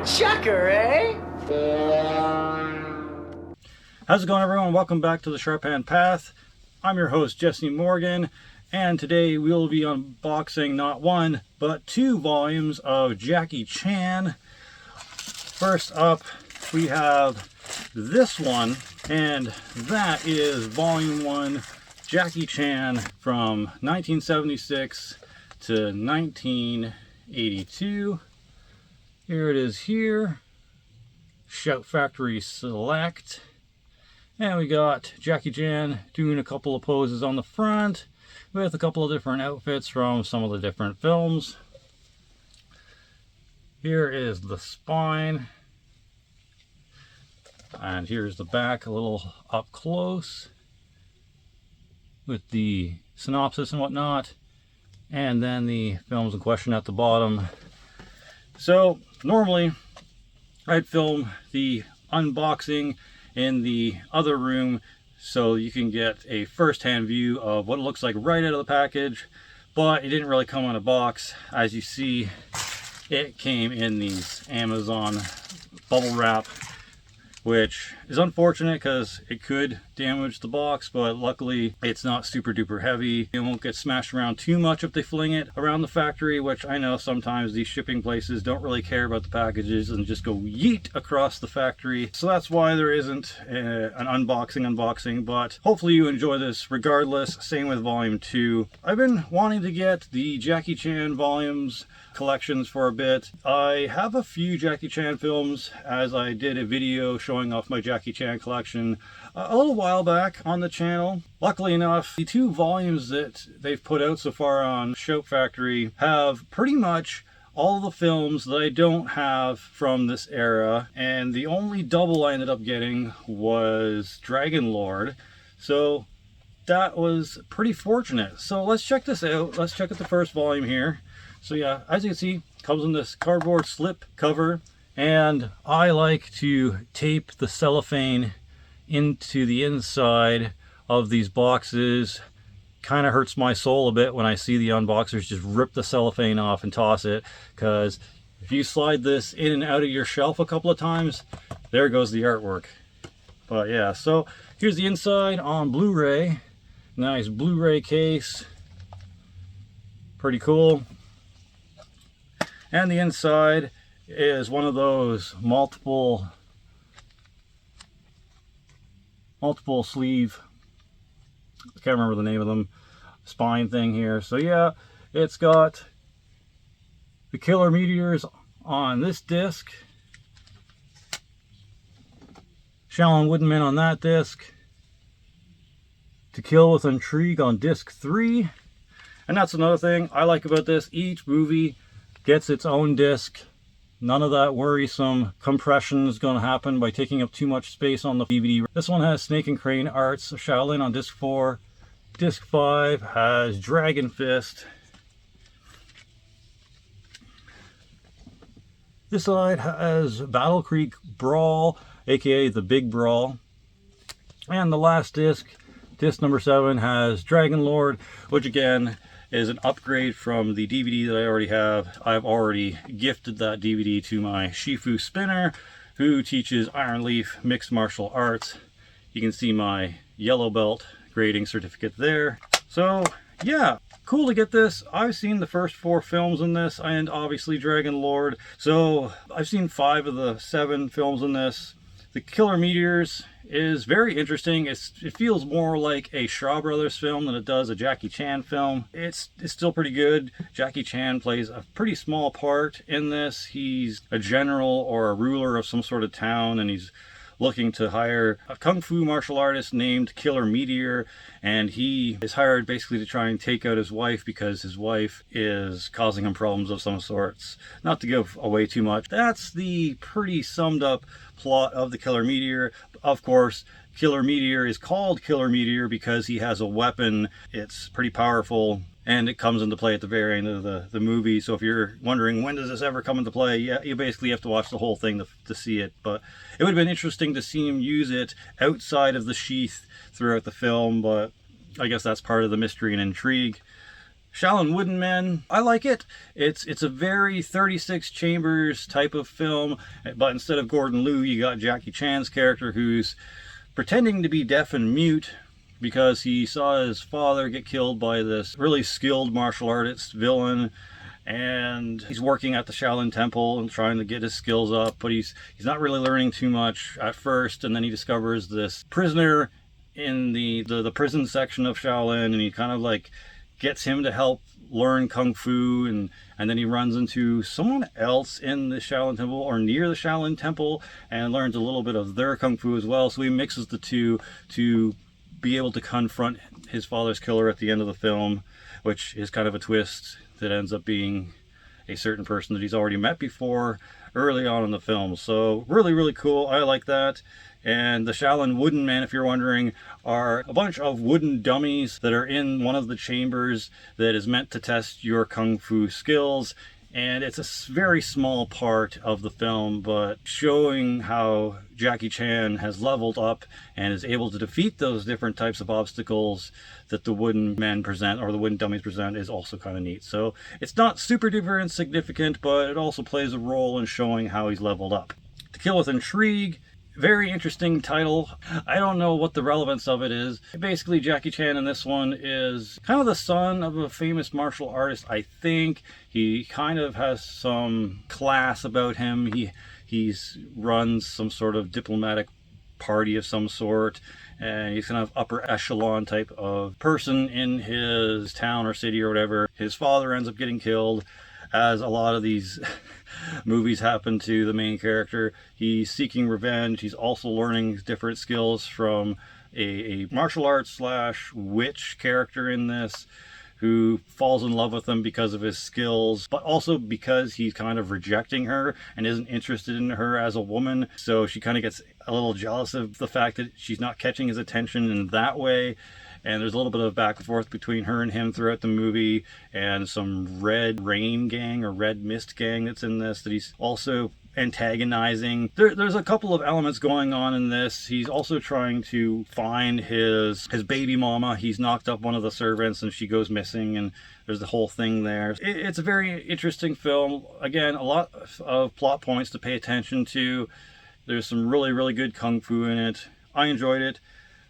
Chucker, eh? How's it going, everyone? Welcome back to the Sharp Hand Path. I'm your host, Jesse Morgan, and today we'll be unboxing not one, but two volumes of Jackie Chan. First up, we have this one, and that is Volume 1, Jackie Chan from 1976 to 1982. Here it is here. Shout Factory Select. And we got Jackie Chan doing a couple of poses on the front with a couple of different outfits from some of the different films. Here is the spine. And here's the back a little up close with the synopsis and whatnot. And then the films in question at the bottom. So normally I'd film the unboxing in the other room so you can get a first-hand view of what it looks like right out of the package, but it didn't really come in a box. As you see, it came in these Amazon bubble wrap, which is unfortunate because it could damage the box, but luckily it's not super duper heavy. It won't get smashed around too much if they fling it around the factory, which I know sometimes these shipping places don't really care about the packages and just go yeet across the factory. So that's why there isn't an unboxing, but hopefully you enjoy this regardless. Same with Volume 2. I've been wanting to get the Jackie Chan volumes collections for a bit. I have a few Jackie Chan films, as I did a video showing off my Jackie Chan collection a little while back on the channel. Luckily enough, the two volumes that they've put out so far on Shout Factory have pretty much all the films that I don't have from this era, and the only double I ended up getting was Dragon Lord. So that was pretty fortunate. So let's check this out. Let's check out the first volume here. So yeah, as you can see, comes in this cardboard slip cover, and I like to tape the cellophane into the inside of these boxes. Kind of hurts my soul a bit when I see the unboxers just rip the cellophane off and toss it, because if you slide this in and out of your shelf a couple of times, there goes the artwork. But yeah, so here's the inside on Blu-ray. Nice Blu-ray case. Pretty cool. And the inside is one of those multiple sleeve, I can't remember the name of them, spine thing here. So yeah, it's got the Killer Meteors on this disc, Shaolin Wooden on that disc, To Kill with Intrigue on disc 3. And that's another thing I like about this. Each movie gets its own disc. None of that worrisome compression is going to happen by taking up too much space on the DVD. This one has Snake and Crane Arts of Shaolin on disc 4. Disc 5 has Dragon Fist. This side has Battle Creek Brawl, aka the Big Brawl. And the last disc, disc number 7, has Dragon Lord, which again is an upgrade from the DVD that I already have. I've already gifted that DVD to my Shifu spinner, who teaches Iron Leaf mixed martial arts. You can see my yellow belt grading certificate there. So yeah, cool to get this. I've seen the first 4 films in this, and obviously Dragon Lord. So I've seen 5 of the 7 films in this. The Killer Meteors is very interesting. It feels more like a Shaw Brothers film than it does a Jackie Chan film. It's still pretty good. Jackie Chan plays a pretty small part in this. He's a general or a ruler of some sort of town, and he's looking to hire a kung fu martial artist named Killer Meteor, and he is hired basically to try and take out his wife because his wife is causing him problems of some sorts. Not to give away too much, that's the pretty summed up plot of the Killer Meteor. Of course, Killer Meteor is called Killer Meteor because he has a weapon. It's pretty powerful, and it comes into play at the very end of the movie. So if you're wondering when does this ever come into play, yeah, you basically have to watch the whole thing to see it. But it would have been interesting to see him use it outside of the sheath throughout the film, but I guess that's part of the mystery and intrigue. Shaolin Wooden Men, I like it. It's a very 36 chambers type of film, but instead of Gordon Liu, you got Jackie Chan's character who's pretending to be deaf and mute because he saw his father get killed by this really skilled martial artist villain, and he's working at the Shaolin Temple and trying to get his skills up, but he's not really learning too much at first, and then he discovers this prisoner in the prison section of Shaolin, and he kind of like gets him to help learn kung fu, and then he runs into someone else in the Shaolin Temple or near the Shaolin Temple and learns a little bit of their kung fu as well. So he mixes the two to be able to confront his father's killer at the end of the film, which is kind of a twist that ends up being a certain person that he's already met before early on in the film. So really, really cool. I like that. And the Shaolin Wooden Men, if you're wondering, are a bunch of wooden dummies that are in one of the chambers that is meant to test your kung fu skills. And it's a very small part of the film, but showing how Jackie Chan has leveled up and is able to defeat those different types of obstacles that the wooden men present, or the wooden dummies present, is also kind of neat. So it's not super duper insignificant, but it also plays a role in showing how he's leveled up. To Kill with Intrigue, very interesting title. I don't know what the relevance of it is. Basically, Jackie Chan in this one is kind of the son of a famous martial artist, I think. He kind of has some class about him. He runs some sort of diplomatic party of some sort, and he's kind of upper echelon type of person in his town or city or whatever. His father ends up getting killed, as a lot of these movies happen to the main character. He's seeking revenge. He's also learning different skills from a martial arts slash witch character in this, who falls in love with him because of his skills, but also because he's kind of rejecting her and isn't interested in her as a woman. So she kind of gets a little jealous of the fact that she's not catching his attention in that way. And there's a little bit of back and forth between her and him throughout the movie, and some Red Rain gang or Red Mist gang that's in this that he's also antagonizing. There's a couple of elements going on in this. He's also trying to find his baby mama. He's knocked up one of the servants and she goes missing, and there's the whole thing there. It's a very interesting film. Again, a lot of plot points to pay attention to. There's some really, really good kung fu in it. I enjoyed it.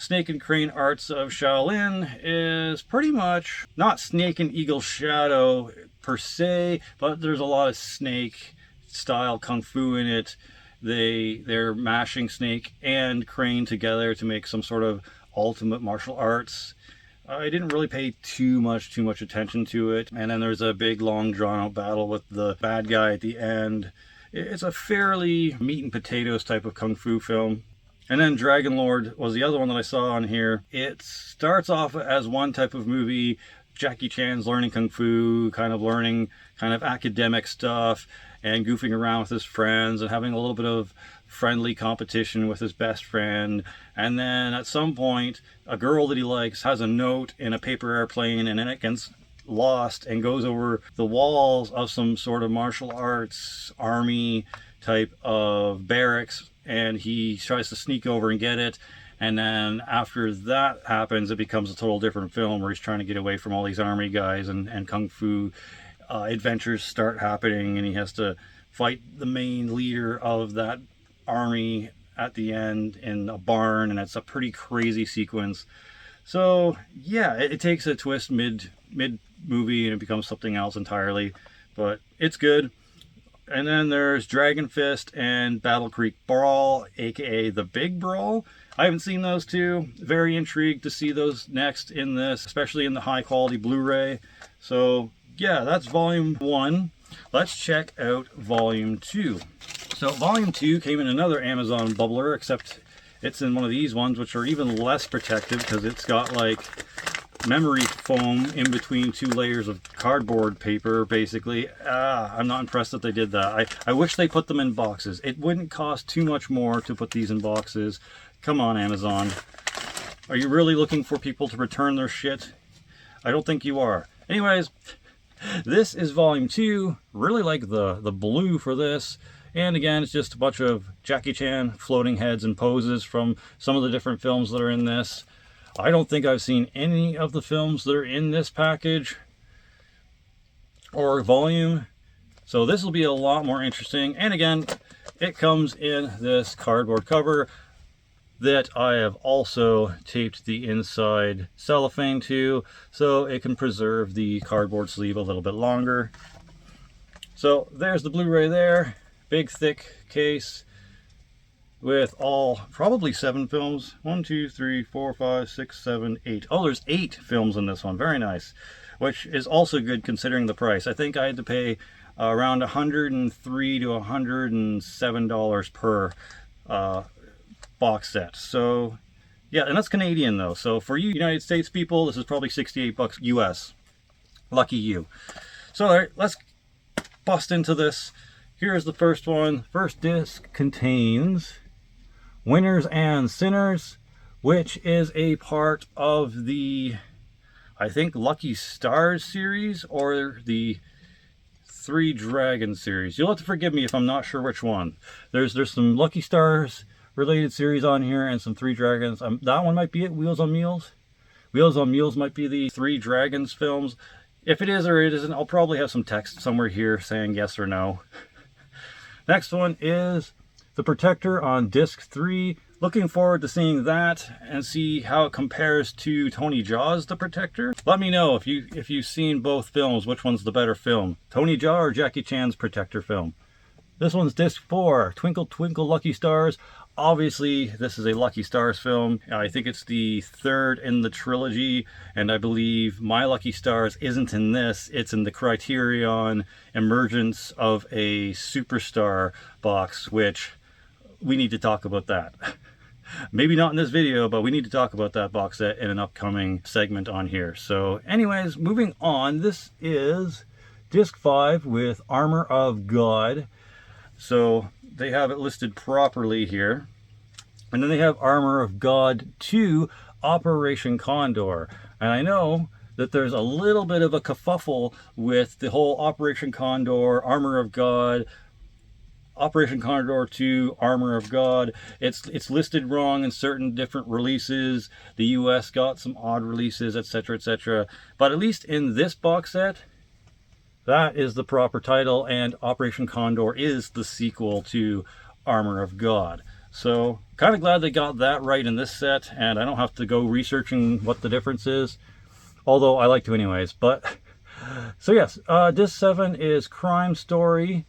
Snake and Crane Arts of Shaolin is pretty much not Snake and Eagle Shadow per se, but there's a lot of snake style kung fu in it. They're mashing Snake and Crane together to make some sort of ultimate martial arts. I didn't really pay too much attention to it. And then there's a big long drawn out battle with the bad guy at the end. It's a fairly meat and potatoes type of kung fu film. And then Dragon Lord was the other one that I saw on here. It starts off as one type of movie. Jackie Chan's learning kung fu, kind of learning kind of academic stuff and goofing around with his friends and having a little bit of friendly competition with his best friend. And then at some point, a girl that he likes has a note in a paper airplane, and then it gets lost and goes over the walls of some sort of martial arts army type of barracks, and he tries to sneak over and get it. And then after that happens, it becomes a total different film where he's trying to get away from all these army guys, and kung fu adventures start happening, and he has to fight the main leader of that army at the end in a barn, and it's a pretty crazy sequence. So yeah, it takes a twist mid movie and it becomes something else entirely, but it's good. And then there's Dragon Fist and Battle Creek Brawl, aka The Big Brawl. I haven't seen those two. Very intrigued to see those next in this, especially in the high quality Blu-ray. So yeah, that's Volume 1. Let's check out Volume 2. So Volume 2 came in another Amazon bubbler, except it's in one of these ones, which are even less protective because it's got like memory foam in between two layers of cardboard paper, basically. I'm not impressed that they did that. I wish they put them in boxes. It wouldn't cost too much more to put these in boxes. Come on, Amazon. Are you really looking for people to return their shit? I don't think you are. Anyways, this is Volume 2. Really like the blue for this. And again, it's just a bunch of Jackie Chan floating heads and poses from some of the different films that are in this. I don't think I've seen any of the films that are in this package. or volume. So this will be a lot more interesting. And again, it comes in this cardboard cover that I have also taped the inside cellophane to, so it can preserve the cardboard sleeve a little bit longer. So there's the Blu-ray there, big thick case with all probably 7 films. 1, 2, 3, 4, 5, 6, 7, 8. Oh, there's 8 films in this one. Very nice, which is also good considering the price. I think I had to pay around $103 to $107 per box set. So yeah, and that's Canadian though. So for you United States people, this is probably 68 bucks US. Lucky you. So all right, let's bust into this. Here's the first one. First disc contains Winners and Sinners, which is a part of the, I think, Lucky Stars series or the Three Dragons series. You'll have to forgive me if I'm not sure which one. There's some Lucky Stars related series on here and some Three Dragons. That one might be it. Wheels on Meals. Wheels on Meals might be the Three Dragons films. If it is or it isn't, I'll probably have some text somewhere here saying yes or no. Next one is The Protector on disc 3. Looking forward to seeing that and see how it compares to Tony Jaa's The Protector. Let me know if you've seen both films, which one's the better film, Tony Jaa or Jackie Chan's Protector film. This one's disc 4, Twinkle Twinkle Lucky Stars. Obviously, this is a Lucky Stars film. I think it's the third in the trilogy, and I believe My Lucky Stars isn't in this. It's in the Criterion Emergence of a Superstar box, which we need to talk about that. Maybe not in this video, but we need to talk about that box set in an upcoming segment on here. So anyways, moving on, this is disc 5 with Armor of God. So they have it listed properly here. And then they have Armor of God 2 Operation Condor. And I know that there's a little bit of a kerfuffle with the whole Operation Condor, Armor of God, Operation Condor 2, Armor of God. It's listed wrong in certain different releases. The US got some odd releases, etc., etc. But at least in this box set, that is the proper title, and Operation Condor is the sequel to Armor of God. So, kind of glad they got that right in this set, and I don't have to go researching what the difference is, although I like to anyways. But, so yes, disc 7 is Crime Story.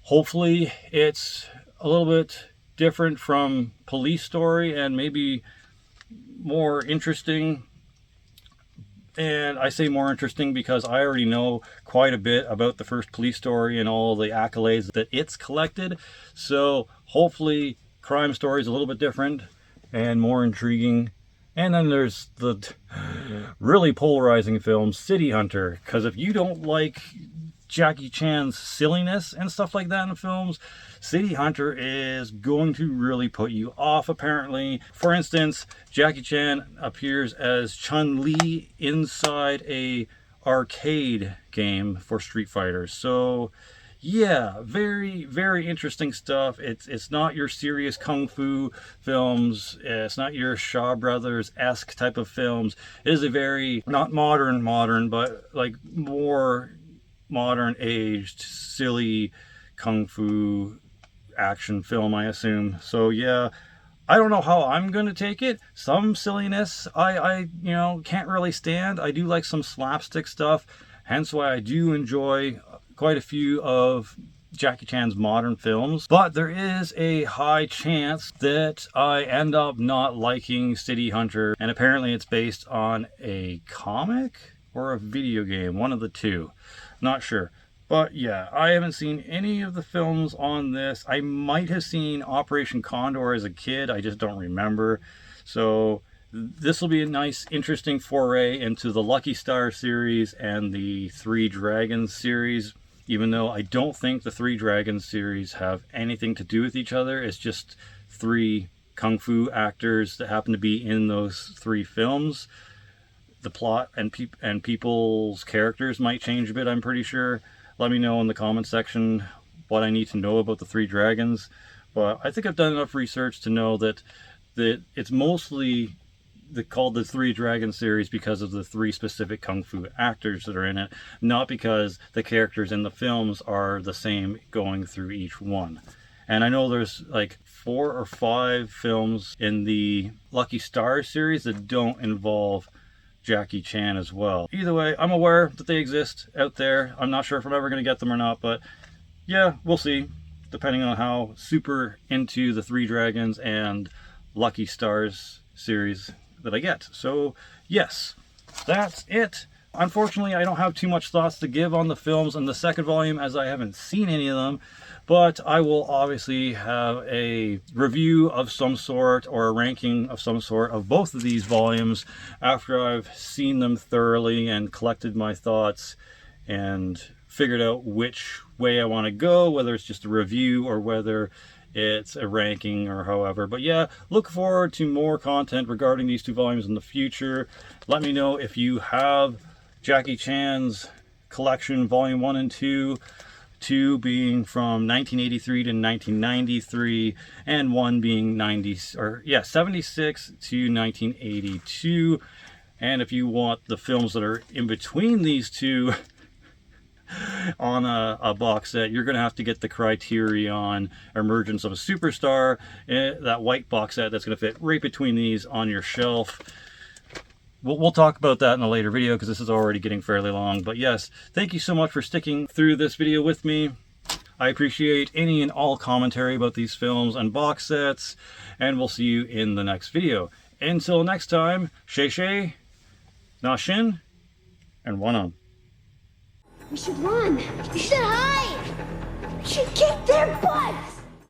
Hopefully it's a little bit different from Police Story and maybe more interesting. And I say more interesting because I already know quite a bit about the first Police Story and all the accolades that it's collected. So hopefully Crime Story is a little bit different and more intriguing. And then there's the really polarizing film City Hunter, because if you don't like Jackie Chan's silliness and stuff like that in films, City Hunter is going to really put you off, apparently. For instance, Jackie Chan appears as Chun-Li inside a arcade game for Street Fighter. So yeah, very, very interesting stuff. It's not your serious kung fu films. It's not your Shaw Brothers-esque type of films. It is a very, not modern, but like more modern aged silly kung fu action film, I assume. So yeah, I don't know how I'm gonna take it. Some silliness I can't really stand. I do like some slapstick stuff, hence why I do enjoy quite a few of Jackie Chan's modern films. But there is a high chance that I end up not liking City Hunter, and apparently it's based on a comic or a video game, one of the two. Not sure. But yeah, I haven't seen any of the films on this. I might have seen Operation Condor as a kid, I just don't remember. So this will be a nice, interesting foray into the Lucky Star series and the Three Dragons series, even though I don't think the Three Dragons series have anything to do with each other. It's just 3 kung fu actors that happen to be in those 3 films. The plot and people's characters might change a bit, I'm pretty sure. Let me know in the comment section what I need to know about the Three Dragons. But I think I've done enough research to know that it's mostly called the Three Dragons series because of the 3 specific kung fu actors that are in it, not because the characters in the films are the same going through each one. And I know there's like 4 or 5 films in the Lucky Stars series that don't involve Jackie Chan as well. Either way, I'm aware that they exist out there. I'm not sure if I'm ever going to get them or not, but yeah, we'll see, depending on how super into the Three Dragons and Lucky Stars series that I get. So yes, that's it. Unfortunately, I don't have too much thoughts to give on the films in the second volume, as I haven't seen any of them, but I will obviously have a review of some sort or a ranking of some sort of both of these volumes after I've seen them thoroughly and collected my thoughts and figured out which way I want to go, whether it's just a review or whether it's a ranking or however. But yeah, look forward to more content regarding these 2 volumes in the future. Let me know if you have Jackie Chan's collection volume 1 and 2, 2 being from 1983 to 1993 and 1 being 76 to 1982. And if you want the films that are in between these 2 on a box set, you're gonna have to get the Criterion Emergence of a Superstar, that white box set that's gonna fit right between these on your shelf. We'll talk about that in a later video because this is already getting fairly long. But yes, thank you so much for sticking through this video with me. I appreciate any and all commentary about these films and box sets, and we'll see you in the next video. Until next time, Xie Xie, Na Xin, and Wan On. We should run. We should hide. We should kick their butts.